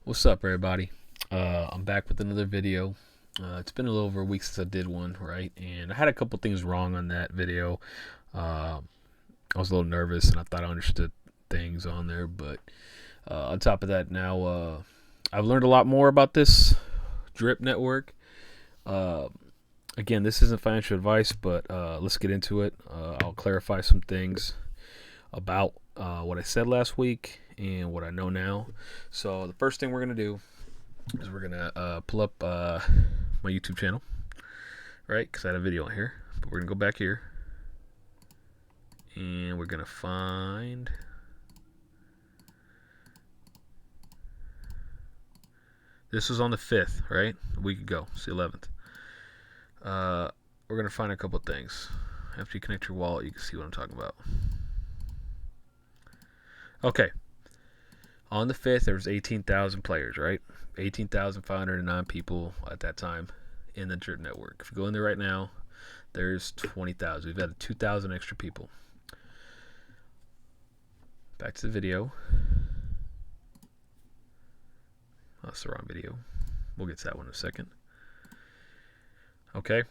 What's up, everybody? I'm back with another video. It's been a little over a week since I did one, right? And I had a couple things wrong on that video. I was a little nervous, and I thought I understood things on there, but on top of that, now I've learned a lot more about this drip network. Uh, Again, this isn't financial advice, but let's get into it. I'll clarify some things about what I said last week and what I know now. So the first thing we're gonna do is we're gonna pull up my YouTube channel, right? Because I had a video on here, but we're gonna go back here and we're gonna find. This was on the 5th, right? A week ago. It's the 11th. We're gonna find a couple things. After you connect your wallet, you can see what I'm talking about. Okay. On the 5th, there was 18,000 players, right? 18,509 people at that time in the drip network. If you go in there right now, there's 20,000. We've added 2,000 extra people. Back to the video. Oh, that's the wrong video. We'll get to that one in a second. Okay.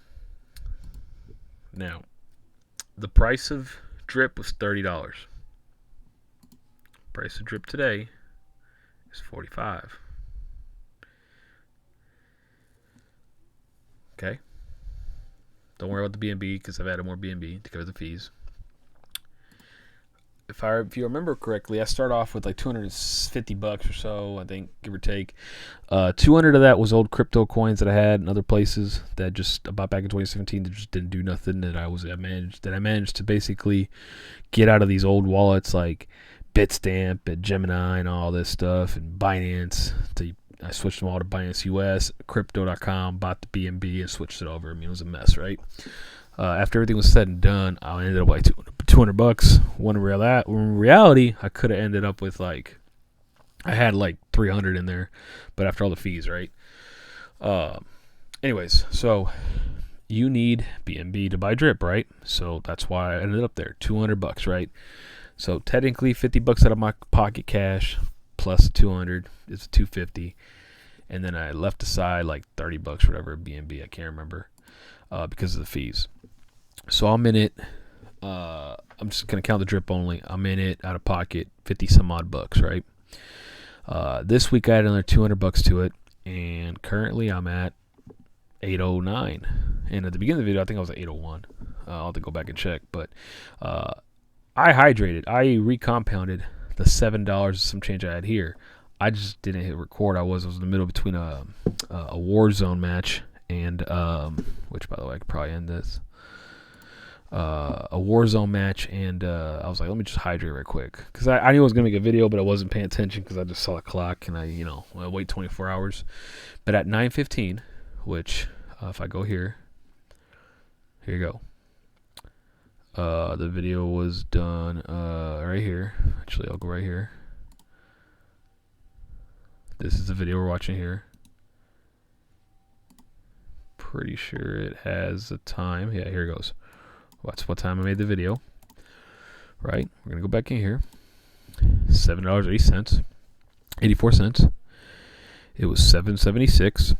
Now, the price of drip was $30. Price of drip today is $45. Okay. Don't worry about the BNB because I've added more BNB to cover the fees. If you remember correctly, I start off with like $250 or so, I think, give or take. 200 of that was old crypto coins that I had in other places that just about back in 2017 that just didn't do nothing. That I managed to basically get out of these old wallets like Bitstamp and Gemini and all this stuff and Binance. I switched them all to Binance US, Crypto.com, bought the BNB and switched it over. I mean, it was a mess, right? After everything was said and done, I ended up like $200. When in reality, I could have ended up with I had like 300 in there, but after all the fees, right? Anyways, so you need BNB to buy drip, right? So that's why I ended up there, $200, right? So technically, $50 out of my pocket cash plus 200 is 250, and then I left aside like $30, whatever BNB, I can't remember, because of the fees. So I'm in it. I'm just gonna count the drip only. I'm in it out of pocket, 50 some odd bucks, right? This week I had another $200 to it, and currently I'm at 809. And at the beginning of the video, I think I was at 801. I'll have to go back and check, but I hydrated. I recompounded the $7 some change I had here. I just didn't hit record. I was in the middle between a Warzone match and which, by the way, I could probably end this. A Warzone match, and I was like, let me just hydrate right quick because I knew I was gonna make a video, but I wasn't paying attention because I just saw the clock and I wait 24 hours. But at 9:15, which if I go here you go. The video was done right here. Actually, I'll go right here. This is the video we're watching here. Pretty sure it has a time. Yeah, here it goes. That's what time I made the video. Right? We're gonna go back in here. $7.80, 84 cents. It was $7.76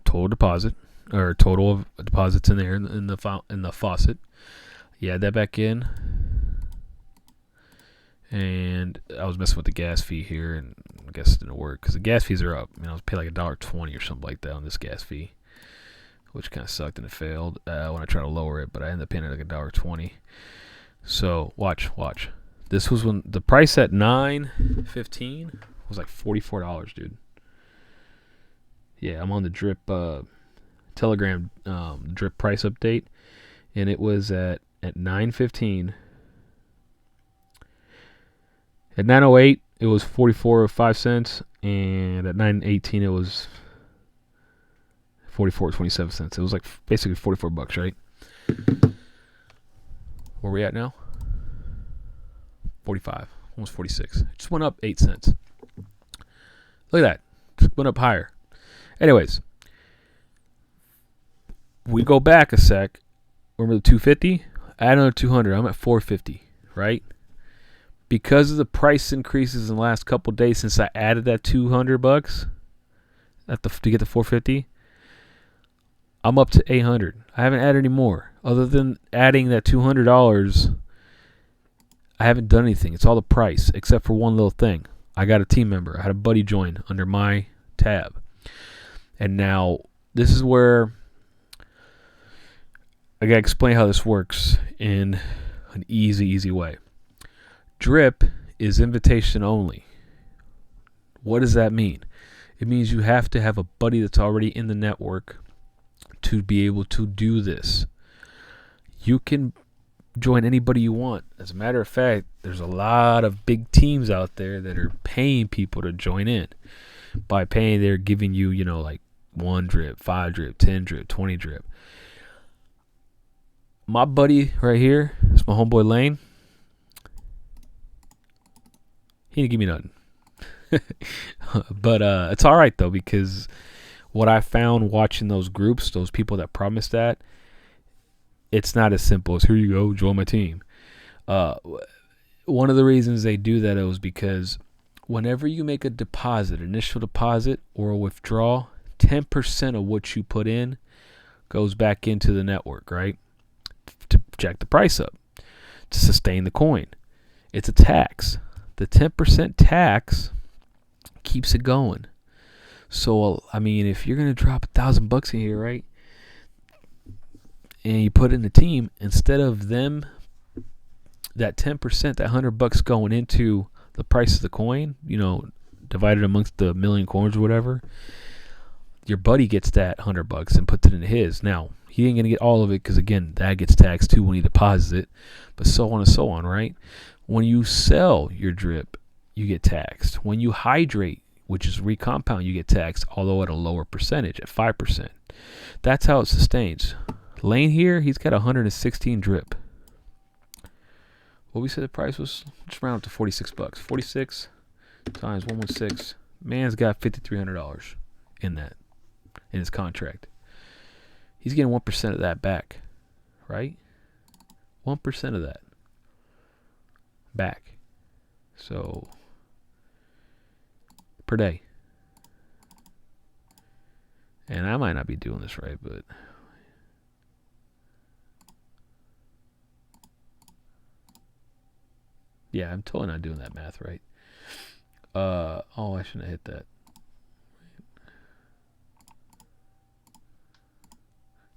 total deposit, or total of deposits in there in the faucet. You add that back in, and I was messing with the gas fee here, and I guess it didn't work because the gas fees are up. I was paying like $1.20 or something like that on this gas fee, which kind of sucked and it failed when I tried to lower it, but I ended up paying it like $1.20. So watch. This was when the price at 9:15 was like $44, dude. Yeah, I'm on the drip Telegram drip price update, and it was at 9:15. At 9:08 it was 44.05 and at 9:18 it was 44.27. It was like basically $44, right? Where are we at now? 45, almost 46. It just went up 8 cents. Look at that. Just went up higher. Anyways, we go back a sec. Remember the 250? Add another 200. I'm at 450, right? because of the price increases in the last couple days since I added that $200 to get the 450, I'm up to 800. I haven't added any more. Other than adding that $200, I haven't done anything. It's all the price, except for one little thing. I got a team member. I had a buddy join under my tab. And now this is where I got to explain how this works in an easy way. Drip is invitation only. What does that mean? It means you have to have a buddy that's already in the network to be able to do this. You can join anybody you want. As a matter of fact, there's a lot of big teams out there that are paying people to join in. By paying, they're giving you, like 1 drip, 5 drip, 10 drip, 20 drip. My buddy right here, it's my homeboy Lane. He didn't give me nothing. But it's all right, though, because what I found watching those groups, those people that promise that, it's not as simple as, here you go, join my team. One of the reasons they do that is because whenever you make a deposit, initial deposit or a withdrawal, 10% of what you put in goes back into the network, right? To jack the price up, to sustain the coin. It's a tax. The 10% tax keeps it going. So, I mean, if you're going to drop $1,000 in here, right? And you put it in the team, instead of them, that 10%, that $100 going into the price of the coin, divided amongst the million coins or whatever, your buddy gets that $100 and puts it into his. Now, he ain't going to get all of it because, again, that gets taxed too when he deposits it, but so on and so on, right? When you sell your drip, you get taxed. When you hydrate, which is recompound, you get taxed, although at a lower percentage, at 5%. That's how it sustains. Lane here, he's got 116 drip. What we said the price was, just round up to $46. 46 times 116. Man's got $5,300 in that, in his contract. He's getting 1% of that back, right? 1% of that back. So, per day. And I might not be doing this right, but yeah, I'm totally not doing that math right. Oh, I shouldn't have hit that.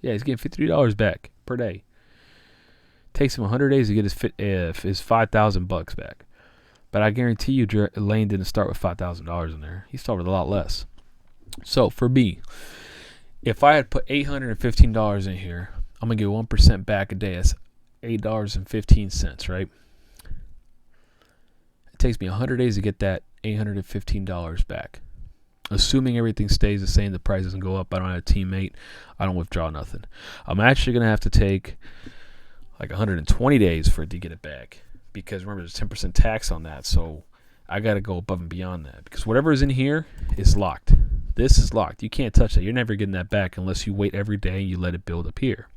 Yeah, he's getting $53 back per day. Takes him 100 days to get his $5,000 back. But I guarantee you, Lane didn't start with $5,000 in there. He started with a lot less. So for me, if I had put $815 in here, I'm gonna get 1% back a day. That's $8.15, right? It takes me 100 days to get that $815 back. Assuming everything stays the same, the price doesn't go up, I don't have a teammate, I don't withdraw nothing. I'm actually going to have to take like 120 days for it to get it back. Because remember, there's 10% tax on that, so I got to go above and beyond that. Because whatever is in here is locked. This is locked. You can't touch that. You're never getting that back unless you wait every day and you let it build up here.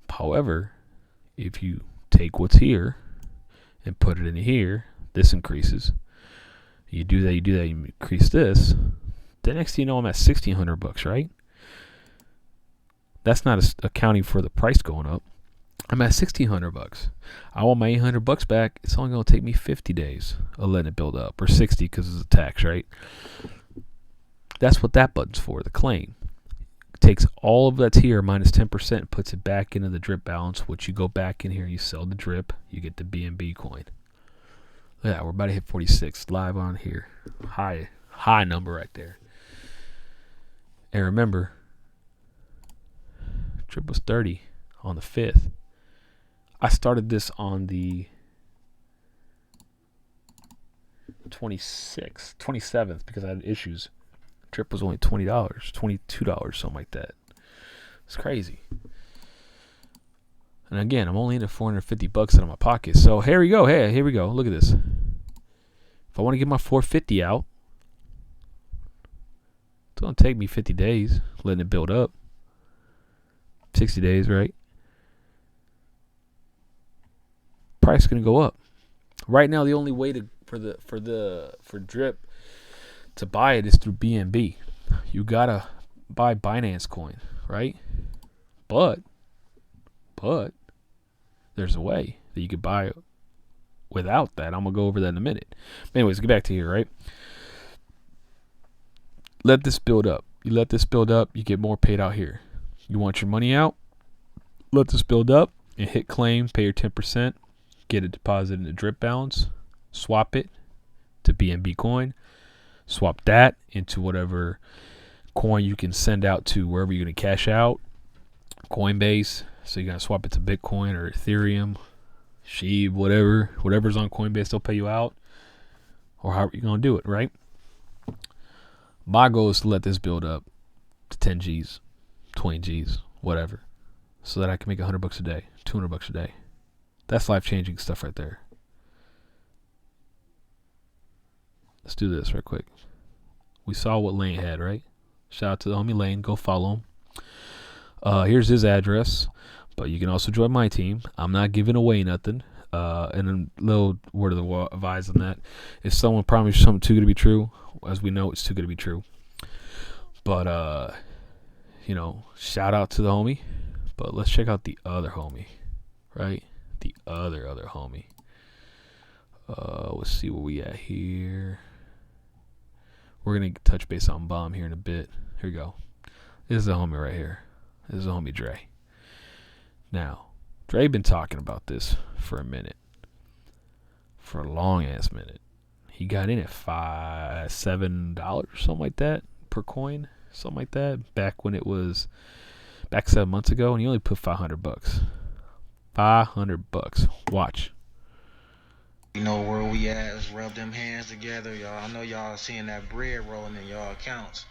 However, if you take what's here and put it in here, this increases. You do that, you increase this. The next thing you know, I'm at $1,600, right? That's not accounting for the price going up. I'm at $1,600. I want my $800 back. It's only going to take me 50 days of letting it build up, or 60 because it's a tax, right? That's what that button's for, the claim. It takes all of that's here minus 10% and puts it back into the drip balance, which you go back in here and you sell the drip, you get the BNB coin. Yeah, we're about to hit 46 live on here. High number right there. And remember, drip was 30 on the 5th. I started this on the 27th because I had issues. Drip was only $20, $22, something like that. It's crazy. And again, I'm only into $450 out of my pocket. So here we go. Hey, here we go. Look at this. If I want to get my 450 out, it's going to take me 50 days letting it build up. 60 days, right? Price is going to go up. Right now, the only way to for drip to buy it is through BNB. You gotta buy Binance coin, right? But there's a way that you could buy it without that. I'm gonna go over that in a minute. But anyways, get back to here, right? Let this build up. You let this build up, you get more paid out here. You want your money out? Let this build up and hit claim, pay your 10%, get it deposited in the drip balance, swap it to BNB coin, swap that into whatever coin you can send out to wherever you're going to cash out, Coinbase. So you're going to swap it to Bitcoin or Ethereum, Sheeb, whatever's on Coinbase, they'll pay you out, or however you're going to do it, right? My goal is to let this build up to 10 G's, 20 G's, whatever, so that I can make $100 a day, $200 a day. That's life-changing stuff right there. Let's do this right quick. We saw what Lane had, right? Shout out to the homie Lane. Go follow him. Here's his address, but you can also join my team. I'm not giving away nothing. And a little word of the advice on that. If someone promises something too good to be true, as we know, it's too good to be true. But, shout out to the homie. But let's check out the other homie, right? The other homie. Let's see where we at here. We're going to touch base on Bomb here in a bit. Here we go. This is the homie right here. This is the homie Dre. Now, Dre been talking about this for a minute. For a long-ass minute. He got in at $7 or something like that per coin. Something like that. Back 7 months ago, and he only put $500. $500. Watch. You know where we at? Let's rub them hands together, y'all. I know y'all seeing that bread rolling in y'all accounts.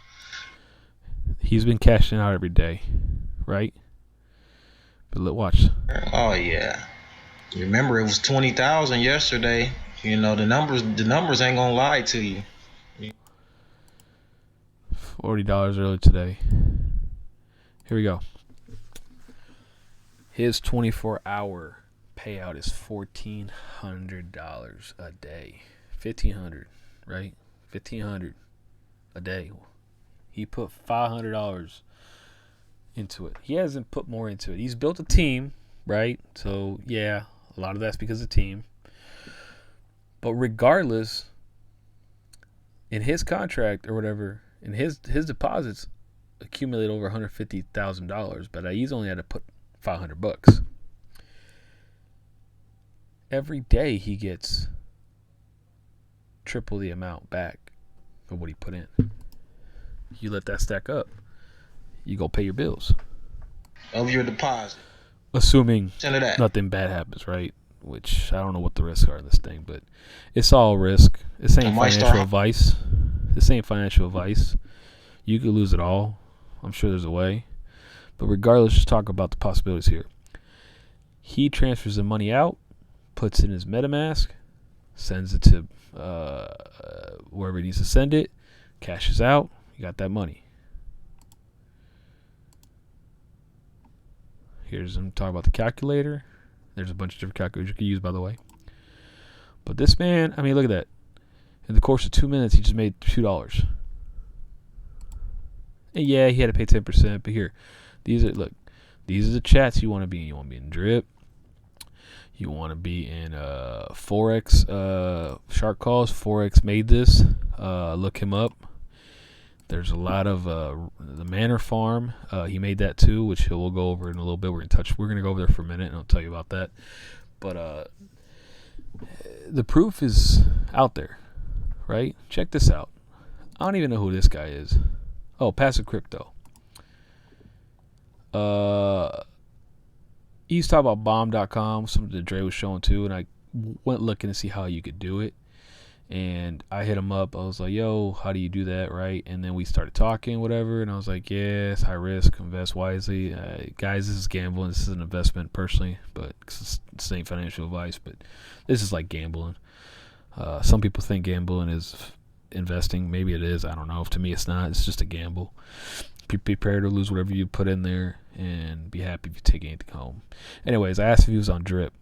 He's been cashing out every day, right? But look, watch. Oh yeah. Remember, it was 20,000 yesterday. You know the numbers ain't gonna lie to you. $40 earlier today. Here we go. His 24-hour payout is $1,400 a day. $1,500, right? $1,500 a day. He put $500 into it. He hasn't put more into it. He's built a team, right? So yeah, a lot of that's because of the team. But regardless, in his contract or whatever, in his deposits accumulate over $150,000, but he's only had to put $500. Every day he gets triple the amount back of what he put in. You let that stack up, you go pay your bills. Of your deposit. Assuming nothing bad happens, right? Which I don't know what the risks are in this thing, but it's all risk. This ain't financial advice. This ain't financial advice. You could lose it all. I'm sure there's a way. But regardless, just talk about the possibilities here. He transfers the money out, puts it in his MetaMask, sends it to wherever he needs to send it, cashes out, you got that money. Here's him talking about the calculator. There's a bunch of different calculators you can use, by the way. But this man, I mean, look at that. In the course of 2 minutes, he just made $2. And yeah, he had to pay 10%, but here, these are the chats you want to be in. You want to be in Drip. You want to be in Forex, Shark Calls. Forex made this. Look him up. There's a lot of the Manor Farm. He made that too, which we'll go over in a little bit. We're gonna go over there for a minute, and I'll tell you about that. But the proof is out there, right? Check this out. I don't even know who this guy is. Oh, Passive Crypto. He's talking about bomb.com, something that Dre was showing too, and I went looking to see how you could do it. And I hit him up. I was like, yo, how do you do that, right? And then we started talking, whatever. And I was like, yeah, it's high risk. Invest wisely. Guys, this is gambling. This is an investment, personally. But it's the same financial advice. But this is like gambling. Some people think gambling is investing. Maybe it is. I don't know. To me, it's not. It's just a gamble. Be prepared to lose whatever you put in there. And be happy if you take anything home. Anyways, I asked if he was on Drip.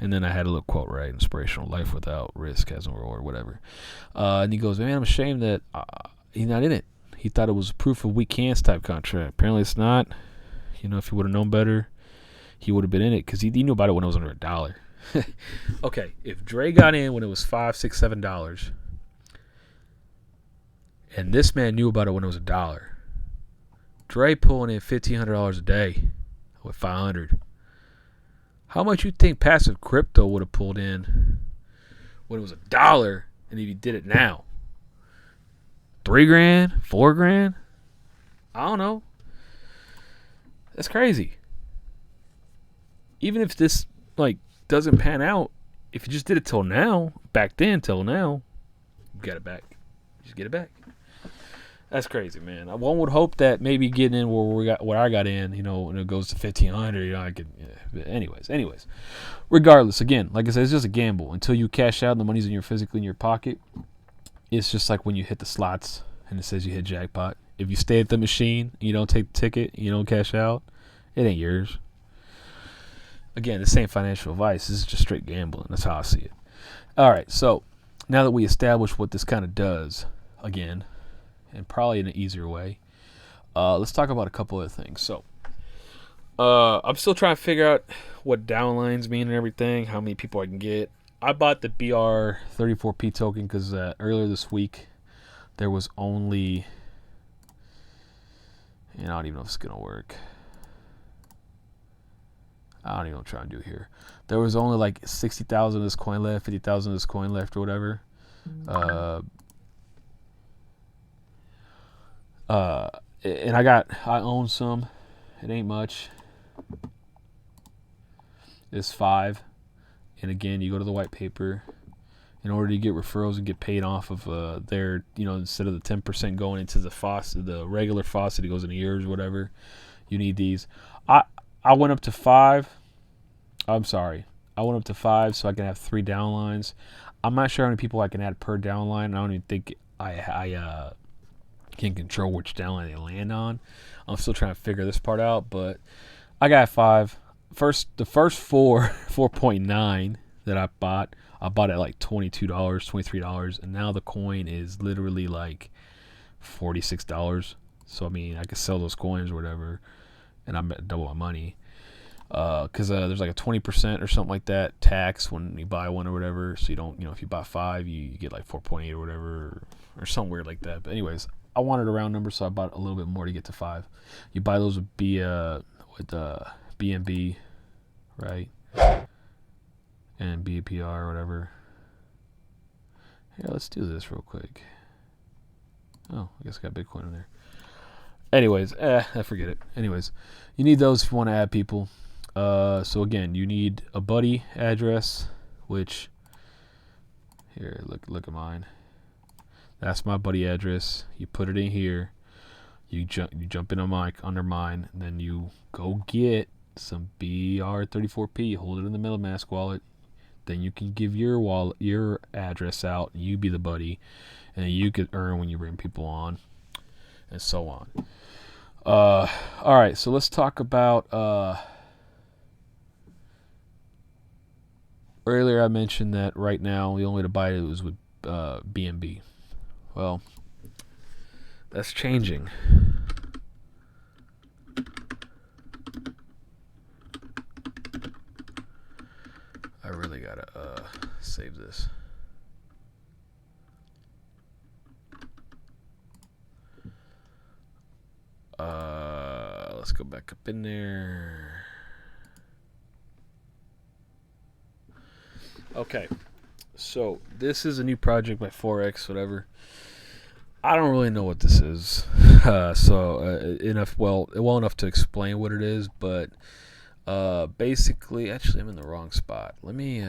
And then I had a little quote, right? Inspirational life without risk has no reward, whatever. And he goes, man, I'm ashamed that he's not in it. He thought it was proof of weak hands type contract. Apparently it's not. You know, if he would have known better, he would have been in it because he knew about it when it was under $1. Okay, if Dre got in when it was $5, $6, $7, and this man knew about it when it was $1, Dre pulling in $1,500 a day with $500. How much you think passive crypto would have pulled in when it was $1, and if he did it now? $3,000, $4,000? I don't know. That's crazy. Even if this doesn't pan out, if you just did it till now, back then till now, you got it back. Just get it back. That's crazy, man. One would hope that maybe getting in where I got in, when it goes to 1,500, I could. Yeah. Anyways, regardless, again, like I said, it's just a gamble until you cash out and the money's physically in your pocket. It's just like when you hit the slots and it says you hit jackpot. If you stay at the machine, you don't take the ticket, you don't cash out, it ain't yours. Again, this ain't financial advice. This is just straight gambling. That's how I see it. All right, so now that we established what this kind of does, again, and probably in an easier way, let's talk about a couple other things. So I'm still trying to figure out what downlines mean and everything, how many people I can get. I bought the BR34P token because earlier this week there was only, I don't even know if it's going to work. I don't even know what I'm trying to do here. There was only like 60,000 of this coin left, 50,000 of this coin left or whatever. And I own some. It ain't much. It's 5. And again, you go to the white paper. In order to get referrals and get paid off of their, instead of the 10% going into the faucet, the regular faucet, it goes into yours or whatever. You need these. I went up to 5. I'm sorry. I went up to 5 so I can have 3 downlines. I'm not sure how many people I can add per downline. I don't even think I can control which downline they land on. I'm still trying to figure this part out, but I got 5. The first 4.9 that I bought at like $22, $23, and now the coin is literally like $46. So I mean, I could sell those coins or whatever, and I'm at double my money. Because there's like a 20% or something like that tax when you buy one or whatever. So you don't, if you buy 5, you get like 4.8 or whatever, or something weird like that. But anyways, I wanted a round number, so I bought a little bit more to get to 5. You buy those with BNB, right? And BPR or whatever. Here, let's do this real quick. Oh, I guess I got Bitcoin in there. Anyways, I forget it. Anyways, you need those if you want to add people. So again, you need a buddy address, which here, look at mine. That's my buddy address. You put it in here. You jump in under mine, and then you go get some BR34P. Hold it in the MetaMask wallet. Then you can give your address out, and you be the buddy, and you could earn when you bring people on, and so on. All right, so let's talk about. Earlier, I mentioned that right now the only way to buy it was with BNB. Well, that's changing. I really gotta save this. Let's go back up in there. Okay, so this is a new project by Forex, whatever. I don't really know what this is, well enough to explain what it is, but basically, actually, I'm in the wrong spot. Let's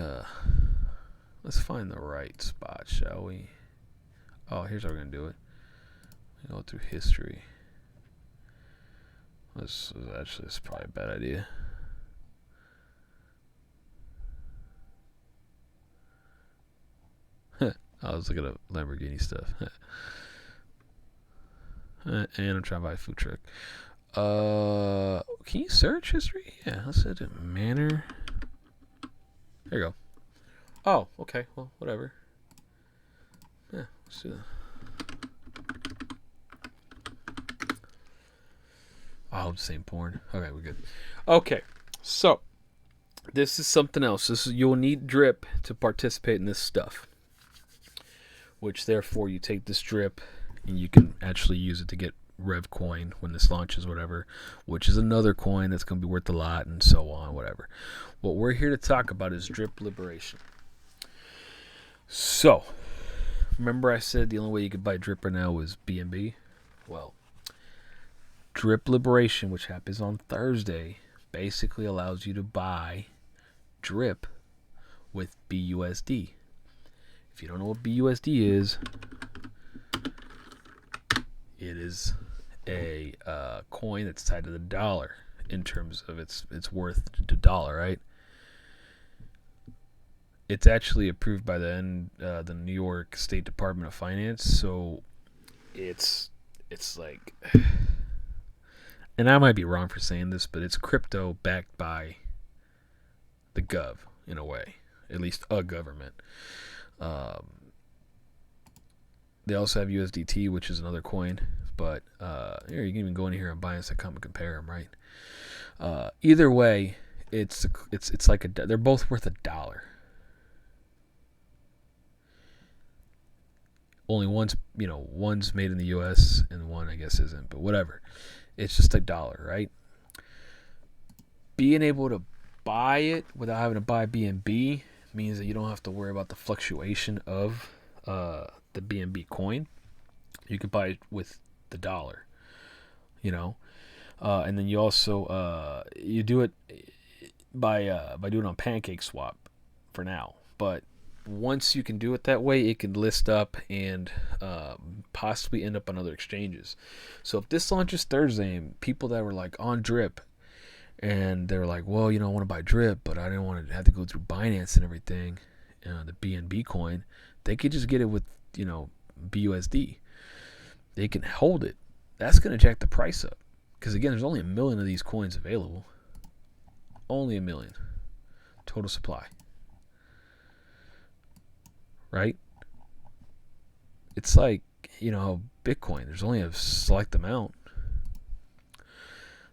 find the right spot, shall we? Oh, here's how we're gonna do it. Go through history. This is probably a bad idea. I was looking at Lamborghini stuff. And I'm trying to buy a food truck. Can you search history? Yeah, let's set it manner. There you go. Oh, okay. Well, whatever. Yeah, let's do that. Oh, same porn. Okay, we're good. Okay, so this is something else. You'll need drip to participate in this stuff. Which therefore you take this drip and you can actually use it to get Rev coin when this launches, whatever, which is another coin that's going to be worth a lot and so on, whatever. What we're here to talk about is drip liberation. So, remember I said the only way you could buy drip right now was BNB? Well, drip liberation, which happens on Thursday, basically allows you to buy drip with BUSD. If you don't know what BUSD is, it is a coin that's tied to the dollar in terms of its worth to dollar, right? It's actually approved by the New York State Department of Finance, so it's like, and I might be wrong for saying this, but it's crypto backed by the gov in a way, at least a government. They also have USDT, which is another coin, but here you can even go in here and Binance.com and compare them, right? Either way, it's like they're both worth $1. Only one's made in the U.S. and one I guess isn't, but whatever. It's just $1, right? Being able to buy it without having to buy BNB means that you don't have to worry about the fluctuation of the BNB coin. You can buy it with the dollar, and then you also you do it by doing it on PancakeSwap for now. But once you can do it that way, it can list up and possibly end up on other exchanges. So if this launches Thursday, and people that were like on drip and they were like, well, I want to buy drip, but I didn't want to have to go through Binance and everything, the BNB coin, they could just get it with BUSD. They can hold it. That's going to jack the price up, because again, there's only 1 million of these coins available. Only 1 million total supply, right? It's like Bitcoin, there's only a select amount.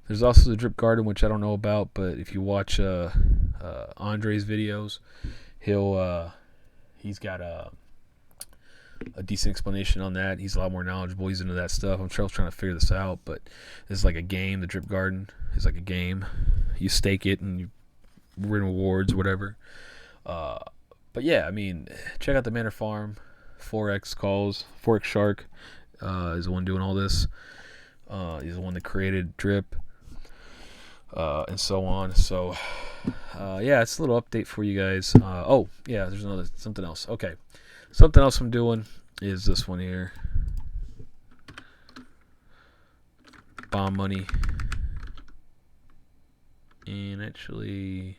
There's also the drip garden, which I don't know about, but if you watch Andre's videos, he's got a decent explanation on that. He's a lot more knowledgeable. He's into that stuff. I'm trying to figure this out, but it's like a game. The drip garden is like a game. You stake it and you win rewards, whatever. But yeah, check out the Manor Farm. Forex Shark is the one doing all this. He's the one that created drip, and so on. So yeah, it's a little update for you guys. Oh yeah, there's something else. Okay. Something else I'm doing is this one here. Bomb money. And actually,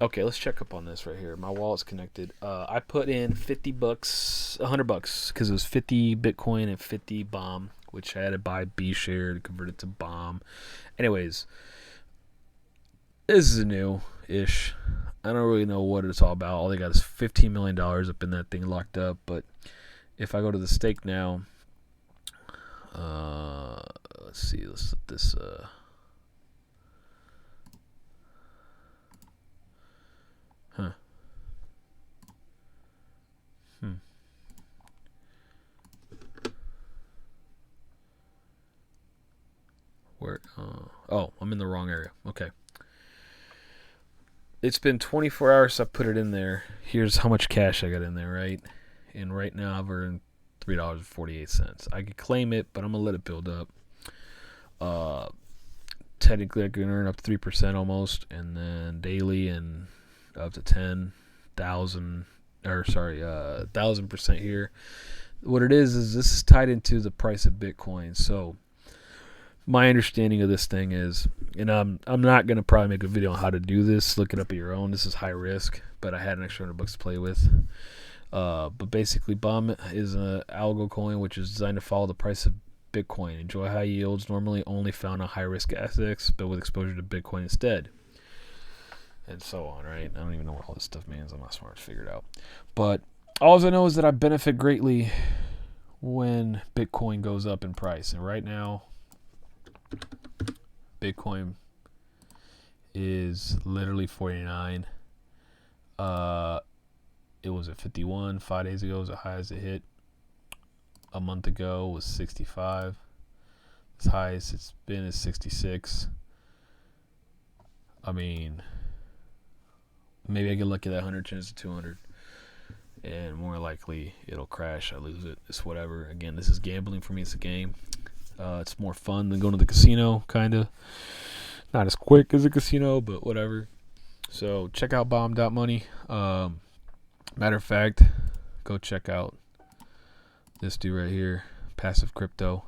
okay, let's check up on this right here. My wallet's connected. I put in $50, $100, because it was 50 Bitcoin and 50 bomb, which I had to buy B share to convert it to bomb. Anyways, this is new-ish. I don't really know what it's all about. All they got is $15 million up in that thing locked up. But if I go to the stake now, let's see. Let's let this. Where? Oh, I'm in the wrong area. Okay. It's been 24 hours, so I put it in there. Here's how much cash I got in there, right? And right now I've earned $3.48. I could claim it, but I'm going to let it build up. Technically, I can earn up to 3% almost, and then daily and up to 1,000% here. What it is this is tied into the price of Bitcoin. So my understanding of this thing is, and I'm not going to probably make a video on how to do this. Look it up at your own. This is high risk, but I had an extra $100 to play with. But basically, BOM is an algo coin which is designed to follow the price of Bitcoin. Enjoy high yields, normally only found on high risk assets, but with exposure to Bitcoin instead. and so on, right? I don't even know what all this stuff means. I'm not smart to figure it out. But all I know is that I benefit greatly when Bitcoin goes up in price. And right now, Bitcoin is literally 49. It was at 51 5 days ago. It was the highest it hit. A month ago was 65. As high as it's been is 66. I mean, maybe I get lucky that 100 turns to 200. And more likely it'll crash. I lose it. It's whatever. Again, this is gambling for me. It's a game. It's more fun than going to the casino, kind of. Not as quick as a casino, but whatever. So check out bomb.money. Matter of fact, go check out this dude right here, Passive Crypto.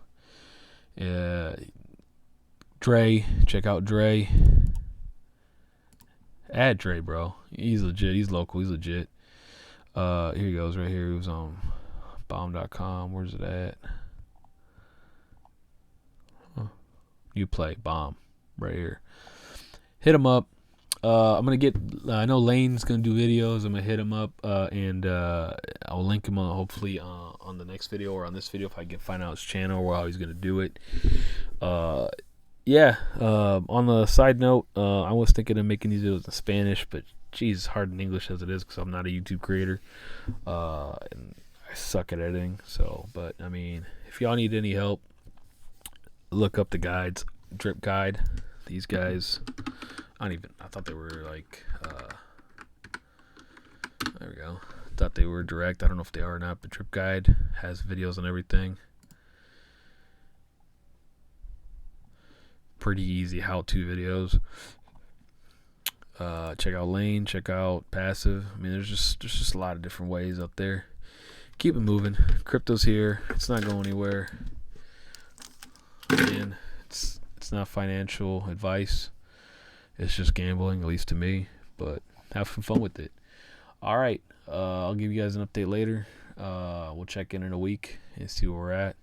Dre, check out Dre. Add Dre, bro. He's legit. He's local. He's legit. Here he goes right here. He was on bomb.com. Where's it at? You play bomb right here. Hit him up. I'm gonna get. I know Lane's gonna do videos. I'm gonna hit him up, and I'll link him on hopefully on the next video or on this video if I can find out his channel or how he's gonna do it. Yeah. On the side note, I was thinking of making these videos in Spanish, but geez, it's hard in English as it is because I'm not a YouTube creator, and I suck at editing. So, but I mean, if y'all need any help, look up the guides. Drip Guide. These guys. I thought they were like, there we go. I thought they were direct. I don't know if they are or not, but Drip Guide has videos on everything. Pretty easy how-to videos. Check out Lane, check out Passive. I mean, there's just a lot of different ways up there. Keep it moving. Crypto's here. It's not going anywhere. Again, it's not financial advice. It's just gambling, at least to me. But have some fun with it. All right. I'll give you guys an update later. We'll check in a week and see where we're at.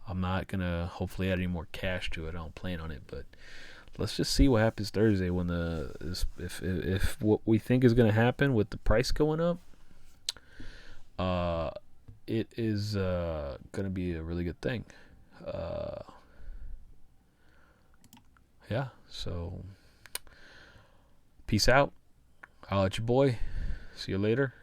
I'm not going to hopefully add any more cash to it. I don't plan on it. But let's just see what happens Thursday when if what we think is going to happen with the price going up, it is going to be a really good thing. Yeah, so peace out. I'll let you boy. See you later.